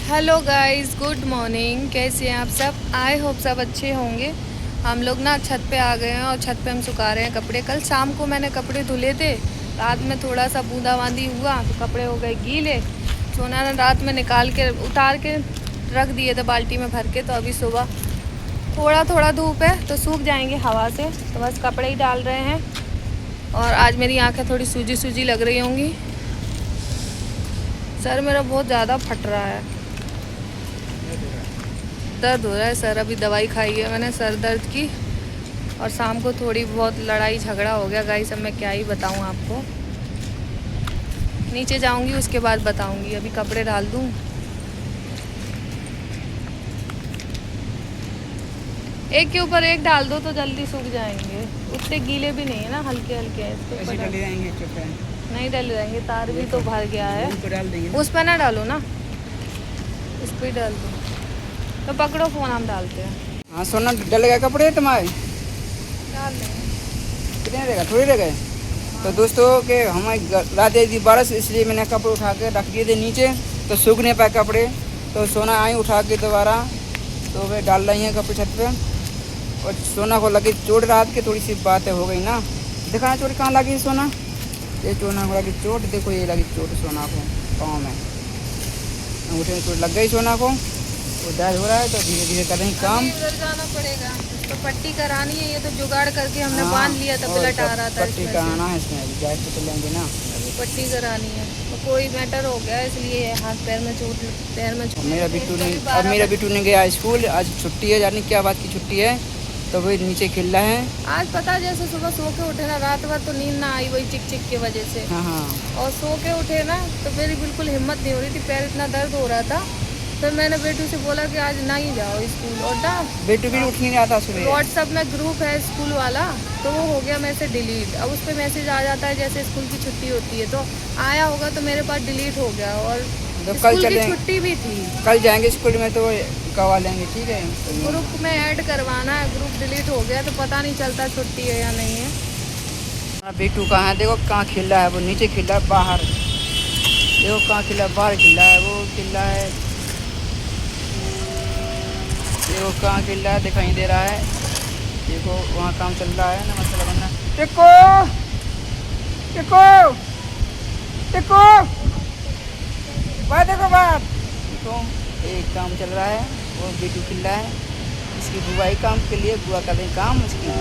Hello guys, good morning. कैसे हैं आप सब? आई होप सब अच्छे होंगे। हम लोग ना छत पे आ गए हैं और छत पे हम सुखा रहे हैं कपड़े। कल शाम को मैंने कपड़े धुले थे, रात में थोड़ा सा बूंदाबांदी हुआ तो कपड़े हो गए गीले। सोना ने रात में निकाल के उतार के रख दिए थे बाल्टी में भर के, तो अभी सुबह थोड़ा थोड़ा धूप है तो सूख जाएंगे हवा से, तो बस कपड़े ही डाल रहे हैं। और आज मेरी आंखें थोड़ी सूजी सूजी लग रही होंगी। सर मेरा बहुत ज़्यादा फट रहा है, दर्द हो रहा है सर। अभी दवाई खाई है मैंने सर दर्द की, और शाम को थोड़ी बहुत लड़ाई झगड़ा हो गया गाइस। अब मैं क्या ही बताऊं आपको। नीचे जाऊंगी उसके बाद बताऊंगी, अभी कपड़े डाल दूं। एक के ऊपर एक डाल दो तो जल्दी सूख जाएंगे। उतने गीले भी नहीं है ना, हल्के हल्के हैं। इसके ऊपर नहीं डल जाएंगे, तार भी तो भर गया है। उस पर ना डालो ना, इस पर डाल दो। तो पकड़ो फोन, हम डालते हैं। हाँ सोना, डल गए कपड़े तुम्हारे? डाल लेंगे। कितने रह गए? थोड़ी रह गए। तो दोस्तों के हमारी रात थी बारिश, इसलिए मैंने कपड़े उठा के रख दिए थे नीचे, तो सूख नहीं पाए कपड़े। तो सोना आई उठा के दोबारा, तो वे डाल रही हैं कपड़े छत पे। और सोना को लगी चोट, रात की थोड़ी सी बातें हो गई ना। दिखाना चोट कहाँ लगी सोना? ये सोना को लगी चोट, देखो ये लगी चोट सोना को पाँव में, अंगूठे में चोट लग गई सोना को। वो दर्द हो रहा है तो धीरे धीरे कर रही काम। उधर जाना पड़ेगा तो पट्टी करानी है। ये तो जुगाड़ करके हमने बांध लिया था, ब्लड आ रहा था। पट्टी कराना है इसमें, अभी गैस पे चलेंगे ना, अभी पट्टी करानी है। तो कोई मैटर हो गया इसलिए हाथ पैर में चोट, पैर में चोट। मेरा बिट्टू नहीं, अब मेरा बिट्टू नहीं गया स्कूल, आज छुट्टी है। जानी क्या बात की छुट्टी है, तो वही नीचे खेल रहा है। आज पता जैसे सुबह सो के उठे ना, रात भर तो नींद ना आई, वही चिक चिक की वजह से। हाँ हाँ। और सो के उठे ना तो मेरी बिल्कुल हिम्मत नहीं हो रही थी, पैर इतना दर्द हो रहा था। फिर मैंने बेटू से बोला कि आज नहीं जाओ स्कूल। और ना बेटू भी उठ नहीं आता सुबह। व्हाट्सएप में ग्रुप है स्कूल वाला, तो वो हो गया मेरे से डिलीट। अब उस पर मैसेज आ जाता है जैसे स्कूल की छुट्टी होती है, तो आया होगा तो मेरे पास डिलीट हो गया। और तो स्कूल की छुट्टी भी थी। कल जाएंगे स्कूल में तो करवा लेंगे, ठीक है। ग्रुप में ऐड करवाना है, ग्रुप डिलीट हो गया तो पता नहीं चलता छुट्टी है या नहीं है। बेटू कहाँ है? देखो कहाँ खेल रहा है, वो नीचे खेल रहा है बाहर। देखो कहाँ खेल रहा है, बाहर खेल रहा है, वो खेल रहा है। देखो कहाँ खेल रहा है, दिखाई दे रहा है। देखो वहाँ काम चल रहा है ना, मसाला बनना। टिको टिको टिको, बात देखो बात। देखो एक काम चल रहा है, वो बेटू खेल रहा है। इसकी बुआई काम के लिए, बुआ कर रही काम उसकी,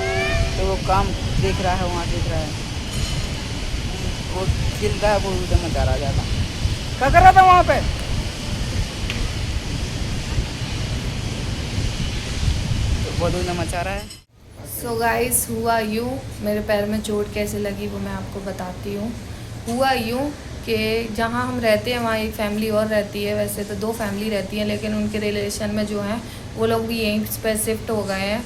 तो वो काम देख रहा है, वहाँ देख रहा है। वो खेल रहा है, वो उधर मचा रहा ज़्यादा। क्या कर रहा था वहाँ पे? वो दूध मचा रहा है। सो गाइस, हुआ यूँ, मेरे पैर में चोट कैसे लगी वो मैं आपको बताती हूँ। हुआ यूँ कि जहाँ हम रहते हैं वहाँ एक फैमिली और रहती है। वैसे तो 2 फैमिली रहती हैं, लेकिन उनके रिलेशन में जो हैं वो लोग भी यहीं पे शिफ्ट हो गए हैं।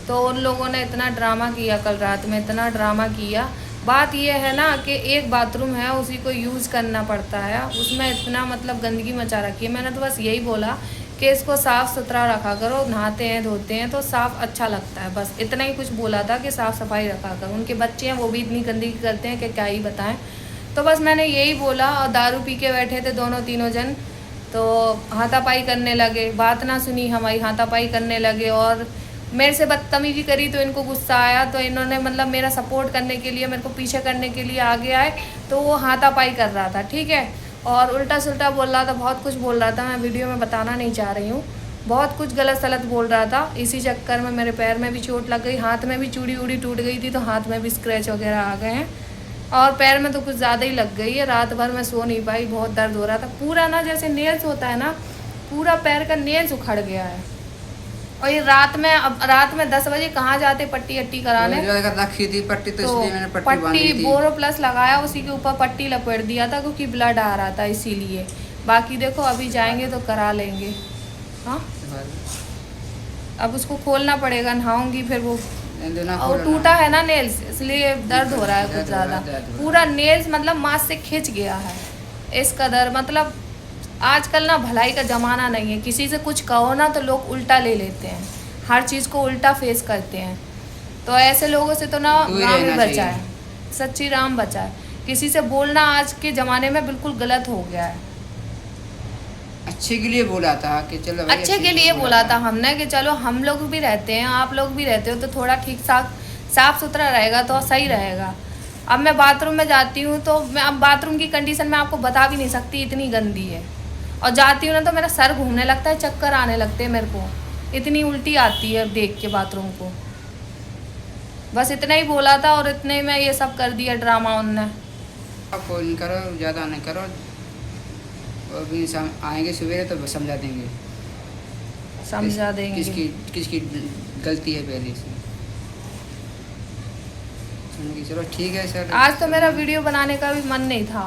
तो उन लोगों ने इतना ड्रामा किया कल रात में, इतना ड्रामा किया। बात ये है ना कि एक बाथरूम है, उसी को यूज़ करना पड़ता है, उसमें इतना मतलब गंदगी मचा रखी है। मैंने तो बस यही बोला कि इसको साफ़ सुथरा रखा करो, नहाते हैं धोते हैं तो साफ़ अच्छा लगता है, बस इतना ही कुछ बोला था कि साफ़ सफाई रखा करो। उनके बच्चे हैं वो भी इतनी गंदगी करते हैं कि क्या ही बताएं। तो बस मैंने यही बोला, और दारू पी के बैठे थे दोनों तीनों जन, तो हाथापाई करने लगे। बात ना सुनी हमारी, हाथापाई करने लगे और मेरे से बदतमीजी करी। तो इनको गुस्सा आया, तो इन्होंने मतलब मेरा सपोर्ट करने के लिए, मेरे को पीछे करने के लिए आगे आए। तो वो हाथापाई कर रहा था, ठीक है, और उल्टा सुल्टा बोल रहा था, बहुत कुछ बोल रहा था। मैं वीडियो में बताना नहीं चाह रही हूँ, बहुत कुछ गलत सलत बोल रहा था। इसी चक्कर में मेरे पैर में भी चोट लग गई, हाथ में भी चूड़ी उड़ी टूट गई थी, तो हाथ में भी स्क्रैच वगैरह आ गए हैं, और पैर में तो कुछ ज़्यादा ही लग गई है। रात भर मैं सो नहीं पाई, बहुत दर्द हो रहा था पूरा ना, जैसे नेल्स होता है ना, पूरा पैर का नेल्स उखड़ गया है। और ये रात में, अब रात में 10 बजे कहाँ जाते पट्टी अट्टी कराने। रखी थी पट्टी, तो इसलिए मैंने पट्टी बोरो प्लस लगाया, उसी के ऊपर पट्टी लपेट दिया था क्योंकि ब्लड आ रहा था इसीलिए। बाकी देखो अभी जाएंगे तो करा लेंगे। हाँ, अब उसको खोलना पड़ेगा, नहाऊंगी फिर वो। और टूटा है ना नेल्स, इसलिए दर्द हो रहा है कुछ ज़्यादा। पूरा नेल्स मतलब मांस से खिंच गया है इस कदर। मतलब आजकल ना भलाई का ज़माना नहीं है, किसी से कुछ कहो ना तो लोग उल्टा ले लेते हैं, हर चीज़ को उल्टा फेस करते हैं। तो ऐसे लोगों से तो ना राम ही बचा है, सच्ची राम बचा है। किसी से बोलना आज के ज़माने में बिल्कुल गलत हो गया है। अच्छे के लिए बोला था कि चलो भाई अच्छे के लिए बोला था हमने कि चलो हम लोग भी रहते हैं, आप लोग भी रहते हो, तो थोड़ा ठीक ठाक साफ सुथरा रहेगा तो सही रहेगा। अब मैं बाथरूम में जाती हूँ तो मैं अब बाथरूम की कंडीशन मैं आपको बता भी नहीं सकती, इतनी गंदी है। और जाती हूँ ना तो मेरा सर घूमने लगता है, चक्कर आने लगते हैं मेरे को, इतनी उल्टी आती है देख के बाथरूम को। बस इतना ही बोला था और इतने में ये सब कर दिया ड्रामा उनने। आप नहीं करो, ज़्यादा नहीं करो, अभी आएंगे सवेरे तो समझा देंगे, समझा देंगे किसकी गलती है पहले से। चलो ठीक है सर। आज तो मेरा वीडियो बनाने का भी मन नहीं था,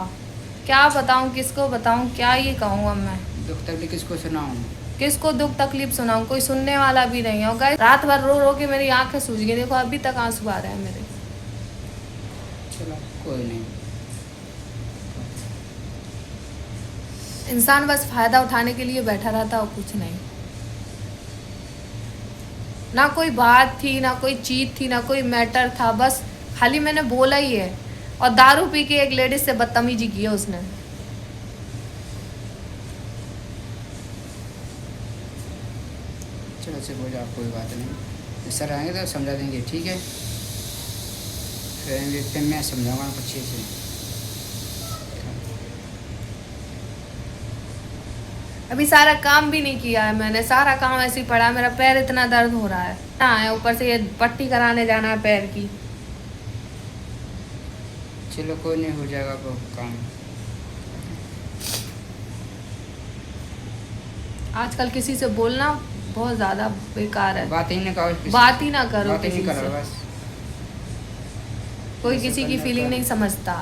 क्या बताऊं, किसको बताऊं, क्या ये कहूँ अब मैं। दुख तकलीफ किसको सुनाऊं, किसको दुख तकलीफ सुनाऊं, कोई सुनने वाला भी नहीं होगा। रात भर रो रो के मेरी आंखें सूज गई, देखो अभी तक आंसू आ रहे हैं मेरे। चलो कोई नहीं। इंसान बस फायदा उठाने के लिए बैठा रहता और कुछ नहीं। ना कोई बात थी, ना कोई चीज थी, ना कोई मैटर था, बस खाली मैंने बोला ही है। और दारू पी के एक लेडीज से बदतमीजी की है उसने। चलो से बोझ आप, कोई बात नहीं, सर आएंगे तो समझा देंगे, ठीक है। फिर मैं समझाऊंगा आपको अच्छे से। अभी सारा काम भी नहीं किया है मैंने, सारा काम ऐसे ही पड़ा है, मेरा पैर इतना दर्द हो रहा है। हाँ, ऊपर से ये पट्टी कराने जाना है पैर की। चलो कोई नहीं, हो जाएगा वो काम। आजकल किसी से बोलना बहुत ज्यादा बेकार है। बात ही ना करो, बात ही ना करो, बात ही नहीं किसी करो से। बस। कोई किसी की फीलिंग नहीं समझता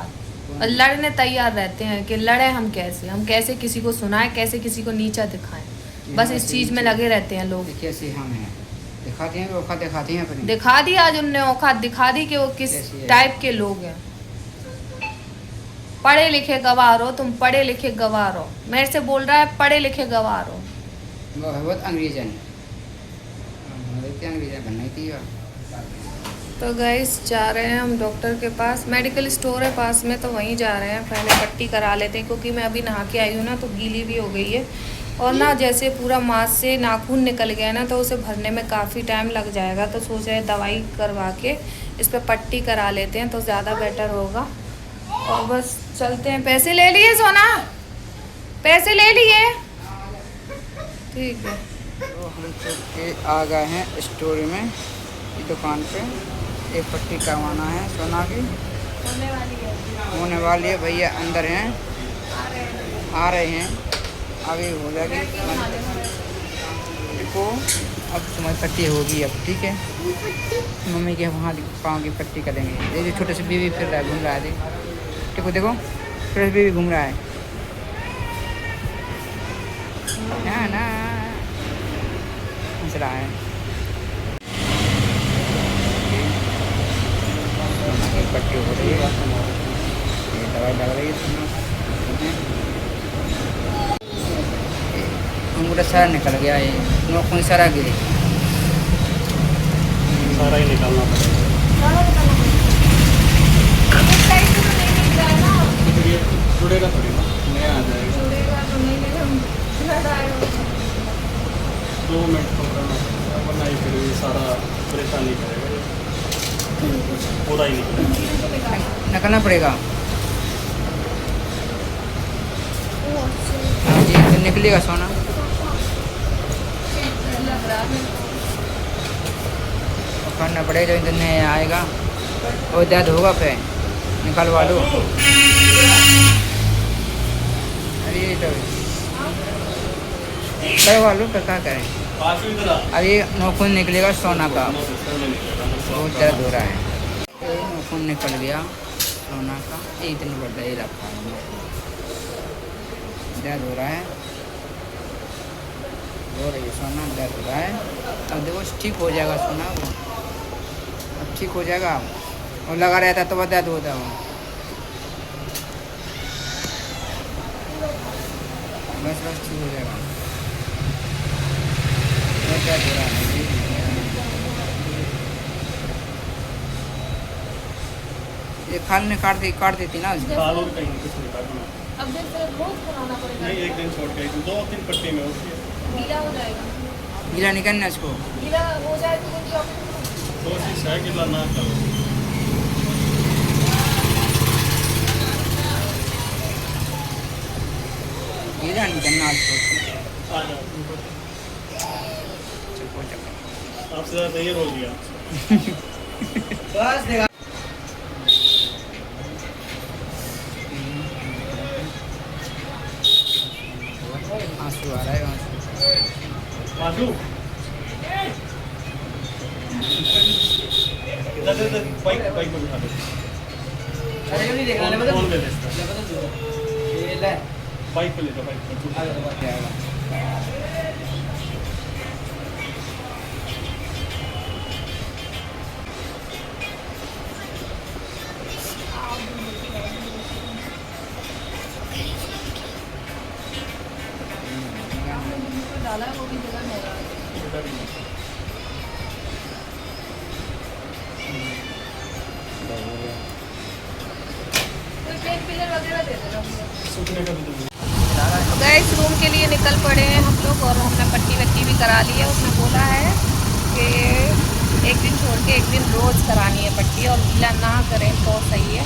और लड़ने तैयार रहते हैं कि लड़े हम कैसे किसी को सुनाएं, कैसे किसी को नीचा दिखाएं। बस इस चीज में लगे रहते हैं लोग। कैसे हम हैं, दिखाते हैं, औकात दिखाते हैं अपनी। दिखा दी आज उनने औकात, दिखा दी कि वो किस टाइप के लोग हैं। पढ़े लिखे गवार हो तुम, पढ़े लिखे गवार हो। मेरे से बोल रहा है पढ़े लिखे गवार हो। वो है बहुत अंग्रेजन, अंग्रेजन बनना ही थी। तो गाइस जा रहे हैं हम डॉक्टर के पास, मेडिकल स्टोर है पास में, तो वहीं जा रहे हैं। पहले पट्टी करा लेते हैं क्योंकि मैं अभी नहा के आई हूँ ना, तो गीली भी हो गई है। और ना जैसे पूरा मांस से नाखून निकल गया ना, तो उसे भरने में काफ़ी टाइम लग जाएगा। तो सोच रहे दवाई करवा के इस पर पट्टी करा लेते हैं तो ज़्यादा बेटर होगा। और बस चलते हैं। पैसे ले लिए सोना, पैसे ले लिए, ठीक है। तो हम चल के आ गए हैं स्टोर में, दुकान पे। एक पट्टी करवाना है सोना की, होने वाली है। भैया अंदर हैं, आ रहे हैं, अभी हो जाएगी। देखो अब तुम्हारी पट्टी होगी अब, ठीक है। मम्मी के वहाँ पाँव की पट्टी करेंगे। ये जो छोटे से बेबी फिर रहा है, घूम रहा है, देखो देखो छोटे से बेबी घूम रहा है ना हंस रहा है। पट्टी हो रही है, ये दवाई लग रही है। अंगूठा सारा निकल गया, ये नोखून सारा गिरी, सारा ही निकालना पड़ेगा। ये जुड़ेगा थोड़ी ना, नया आ जाएगा। 2 मिनट कम करना पड़ेगा, वरना ये फिर ये सारा परेशानी करेगा, पूरा ही निकलना पड़ेगा। हाँ जी, तो निकलेगा सोना। करना पड़ेगा, जो इतने आएगा और दर्द होगा पे निकलवा लो। अरे तो लगवा लो, क्या करें। अभी नाखून निकलेगा सोना का, बहुत दर्द हो रहा है। नाखून निकल गया सोना का, एक दिन बढ़ा ही रखा है, दर्द हो रहा है, हो रही है सोना, दर्द हो रहा है। अब देखो ठीक हो जाएगा सोना, अब ठीक हो जाएगा। और लगा रहता तो दर्द होता हो, बस बस ठीक हो जाएगा। दर्द हो रहा है, ये खाल ने काट देती ना, खाल और कहीं कुछ नहीं काटना। अब जैसे रोज कराना पड़ेगा। नहीं, एक दिन छोड़ के, एक दिन 2-3 पट्टी में होती है। गीला हो जाएगा। गीला निकलना इसको। गीला हो जाए तो कोई प्रॉब्लम कोशिश है कि ना करो। गीला निकलना इसको। आ जाओ। आपसे ज़्यादा ये रोल दिया। बस देखा। आंसू आ रहा है आंसू। आंसू। इधर बाइक में उठा दो। अरे नहीं देखा ले फोन ले ले इसका। ये ले बाइक पे ले लो, बाइक पे। आगे तो बात आएगा। डाला है वो भी जगह नहीं रहा। कोई प्लेट पिलर वगैरह दे देना। सूखने का भी तो गैस रूम के लिए निकल पड़े हैं हम लोग और हमने पट्टी वट्टी भी करा ली है। उसने बोला है कि एक दिन छोड़ के एक दिन रोज़ करानी है पट्टी और गीला ना करें तो सही है।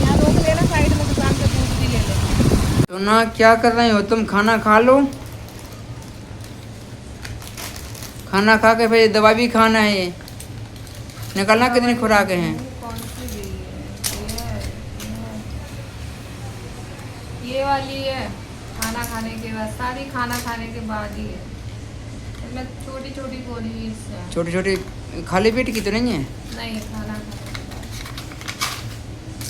यहाँ रोक लेना साइड में दुकान पे दूध भी ले लेना। तो ना क्या कर रहे हो तुम? खाना खा लो, खाना खा के फिर दवा भी खाना है। ये निकलना कितनी खुराक हैं? कौन सी भी है? ये वाली है खाना खाने के बाद, सारी खाना खाने के बाद ही है। इसमें छोटी छोटी गोली है। छोटी छोटी खाली पेट की तो नहीं है? नहीं, खाना खाने के बाद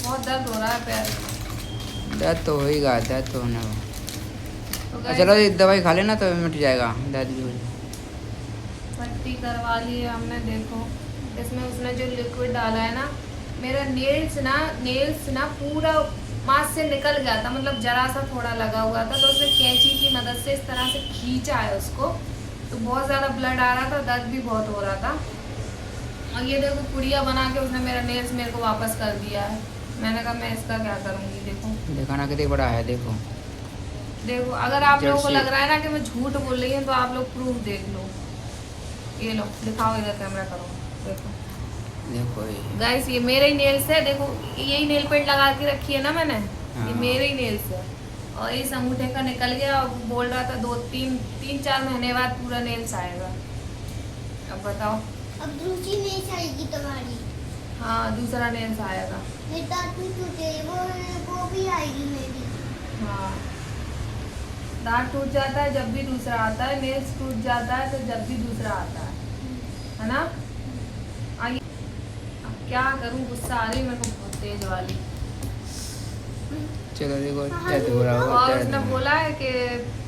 बहुत दर्द हो रहा है पैर में। दर्द तो होएगा, दर्द तो होना हो। तो guys, चलो ये दवाई खा लेना तो मिट जाएगा दर्द भी हो जाएगा। पट्टी करवा ली है हमने। देखो इसमें उसने जो लिक्विड डाला है ना, मेरा नेल्स ना पूरा मांस से निकल गया था, मतलब जरा सा थोड़ा लगा हुआ था, तो उसने कैंची की मदद से इस तरह से खींचा है उसको, तो बहुत ज़्यादा ब्लड आ रहा था, दर्द भी बहुत हो रहा था। और ये देखो पुड़िया बना के उसने मेरा नेल्स मेरे को वापस कर दिया है। मैंने कहा मैं इसका क्या करूँगी। देखो दिखाना कितनी बड़ा है। देखो देखो, अगर आप लोगों को जर्सी। लग रहा है ना कि मैं झूठ बोल रही हूँ तो आप लोग प्रूफ देख लो। ये लो, दिखाओ इधर कैमरा करो। देखो देखो ये गाइस, ये मेरे ही नेल्स है। देखो यही नेल पेंट लगा के रखी है ना मैंने, हाँ। ये मेरे ही नेल्स है। और इस अंगूठे का निकल गया और बोल रहा था 2-3-4 महीने बाद पूरा नेल्स आएगा। अब बताओ। अब दूसरी नहीं आएगी तुम्हारी। हाँ, दूसरा नेल्स आएगा। मेरे दांत भी टूटे, वो भी आएगी मेरी। हाँ, दांत टूट जाता है जब भी दूसरा आता है, नेल्स टूट जाता है तो जब भी दूसरा आता है ना। आइए, अब क्या करूँ, गुस्सा आ रही मेरे को बहुत तेज वाली। चलो देखो दर्द हो रहा होगा। और दर्द उसने में। बोला है कि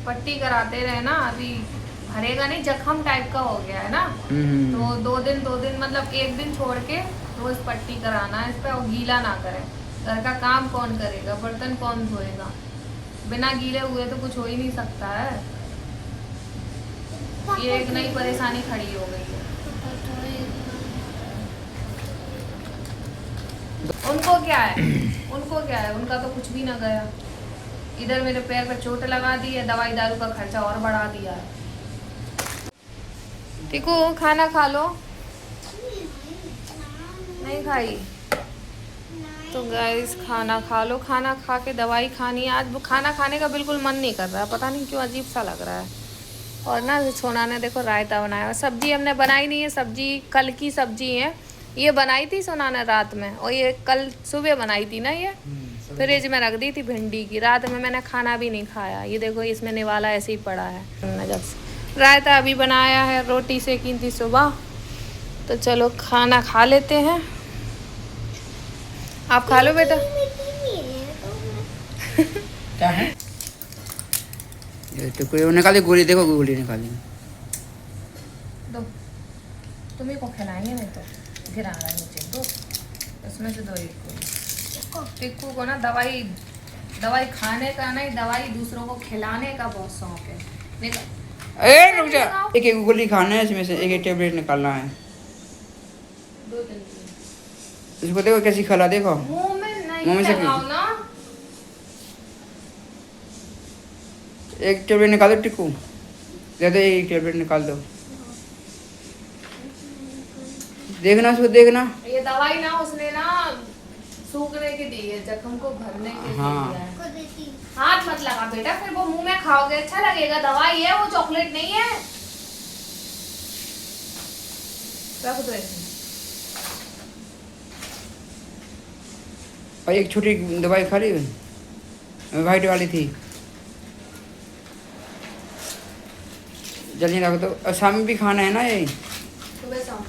पट्टी कराते रहे ना, अभी भरेगा नहीं, जख्म टाइप का हो गया है ना, तो 2 दिन मतलब एक दिन छोड़ के रोज पट्टी कराना है इस पे, और गीला ना करें। घर का काम कौन करेगा, बर्तन कौन धोएगा, बिना गीले हुए तो कुछ हो ही नहीं सकता है। ये एक नई परेशानी खड़ी हो गई है। उनको क्या है, उनका तो कुछ भी ना गया। इधर मेरे पैर पे चोट लगा दी है, दवाई दारू का खर्चा और बढ़ा दिया है। टीकू खाना खा लो। नहीं खाई तो गाइस खाना खा लो। खाना खा के दवाई खानी है। आज खाना खाने का बिल्कुल मन नहीं कर रहा है, पता नहीं क्यों, अजीब सा लग रहा है। और ना सोना ने देखो रायता बनाया, सब्जी हमने बनाई नहीं है, सब्जी कल की सब्जी है। ये बनाई थी सोना ने रात में, और ये कल सुबह बनाई थी ना, ये फ्रिज में रख दी थी भिंडी की। रात में मैंने खाना भी नहीं खाया। ये देखो इसमें निवाला ऐसे ही पड़ा है। जब से रायता अभी बनाया है, रोटी सेकी थी सुबह। तो चलो खाना खा लेते हैं। आप खा लो बेटा। क्या है? ये तो कोई निकाली गोली, देखो गोली निकाली। दो, तुम्ही को खिलाएंगे नहीं तो गिरा रहा नीचे। दो उसमें से 2 एक को। टिक्कू को ना दवाई खाने का नहीं, दवाई दूसरों को खिलाने का बहुत शौक है। ए रुक जा, एक गोली खाना है, इसमें से एक टेबलेट निकालना है। 2-3 इसको देखो कैसी खला, देखो मुंह में मुंह में नहीं से लगाओ ना। एक टेबलेट निकाल दो टिक्कू, दे दो एक टेबलेट निकाल दो। देखना उसको देखना। ये दवाई ना उसने ना सूखने की दी है, जख्म को भरने के लिए हाँ। दिया है। को देती हूँ। हाथ मत लगा बेटा, फिर वो मुंह में खाओगे अच्छा लगेगा। दवाई है वो, चॉकलेट नहीं है। रख दो ऐसे। और एक छोटी दवाई खा ली वाइट वाली थी, जल्दी रख दो। और शाम में भी खाना है ना ये। सुबह शाम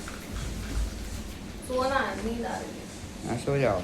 सोना है, नींद आ रही है। हाँ, सो जाओ।